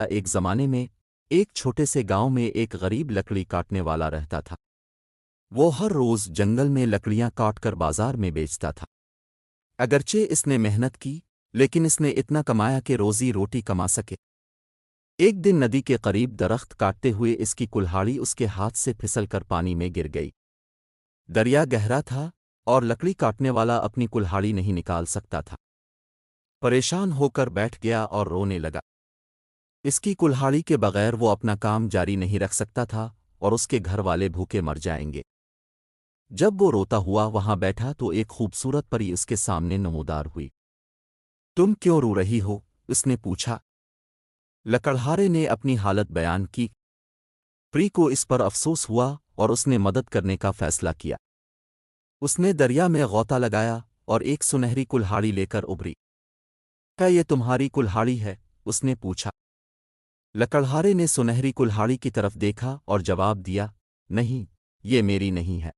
ایک زمانے میں ایک چھوٹے سے گاؤں میں ایک غریب لکڑی کاٹنے والا رہتا تھا۔ وہ ہر روز جنگل میں لکڑیاں کاٹ کر بازار میں بیچتا تھا۔ اگرچہ اس نے محنت کی، لیکن اس نے اتنا کمایا کہ روزی روٹی کما سکے۔ ایک دن ندی کے قریب درخت کاٹتے ہوئے اس کی کلہاڑی اس کے ہاتھ سے پھسل کر پانی میں گر گئی۔ دریا گہرا تھا اور لکڑی کاٹنے والا اپنی کلہاڑی نہیں نکال سکتا تھا۔ پریشان ہو کر بیٹھ گیا اور رونے لگا۔ اس کی کلہاڑی کے بغیر وہ اپنا کام جاری نہیں رکھ سکتا تھا اور اس کے گھر والے بھوکے مر جائیں گے۔ جب وہ روتا ہوا وہاں بیٹھا تو ایک خوبصورت پری اس کے سامنے نمودار ہوئی۔ تم کیوں رو رہی ہو؟ اس نے پوچھا۔ لکڑہارے نے اپنی حالت بیان کی۔ پری کو اس پر افسوس ہوا اور اس نے مدد کرنے کا فیصلہ کیا۔ اس نے دریا میں غوطہ لگایا اور ایک سنہری کلہاڑی لے کر ابھری۔ کیا یہ تمہاری کلہاڑی ہے؟ اس نے پوچھا۔ لکڑہارے نے سنہری کلہاڑی کی طرف دیکھا اور جواب دیا، نہیں، یہ میری نہیں ہے۔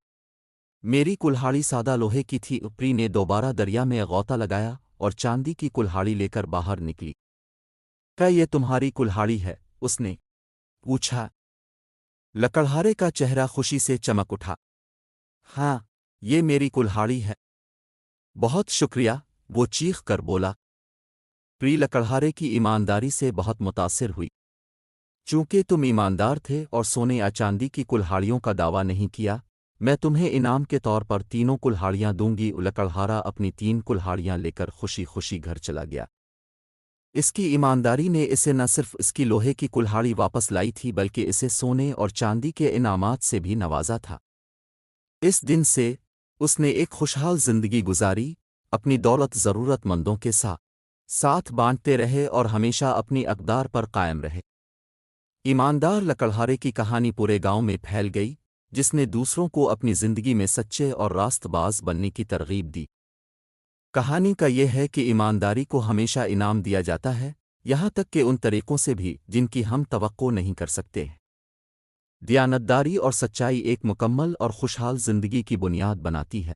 میری کلہاڑی سادہ لوہے کی تھی۔ پری نے دوبارہ دریا میں غوطہ لگایا اور چاندی کی کلہاڑی لے کر باہر نکلی۔ کیا یہ تمہاری کلہاڑی ہے؟ اس نے پوچھا۔ لکڑہارے کا چہرہ خوشی سے چمک اٹھا۔ ہاں، یہ میری کلہاڑی ہے۔ بہت شکریہ، وہ چیخ کر بولا۔ پری لکڑہارے کی ایمانداری سے بہت متاثر ہوئی۔ چونکہ تم ایماندار تھے اور سونے یا چاندی کی کلہاڑیوں کا دعویٰ نہیں کیا، میں تمہیں انعام کے طور پر 3 کلہاڑیاں دوں گی۔ لکڑہارا اپنی 3 کلہاڑیاں لے کر خوشی خوشی گھر چلا گیا۔ اس کی ایمانداری نے اسے نہ صرف اس کی لوہے کی کلہاڑی واپس لائی تھی بلکہ اسے سونے اور چاندی کے انعامات سے بھی نوازا تھا۔ اس دن سے اس نے ایک خوشحال زندگی گزاری، اپنی دولت ضرورت مندوں کے ساتھ بانٹتے رہے اور ہمیشہ اپنی اقدار پر قائم رہے۔ ایماندار لکڑہارے کی کہانی پورے گاؤں میں پھیل گئی، جس نے دوسروں کو اپنی زندگی میں سچے اور راست باز بننے کی ترغیب دی۔ کہانی کا یہ ہے کہ ایمانداری کو ہمیشہ انعام دیا جاتا ہے، یہاں تک کہ ان طریقوں سے بھی جن کی ہم توقع نہیں کر سکتے۔ دیانتداری اور سچائی ایک مکمل اور خوشحال زندگی کی بنیاد بناتی ہے۔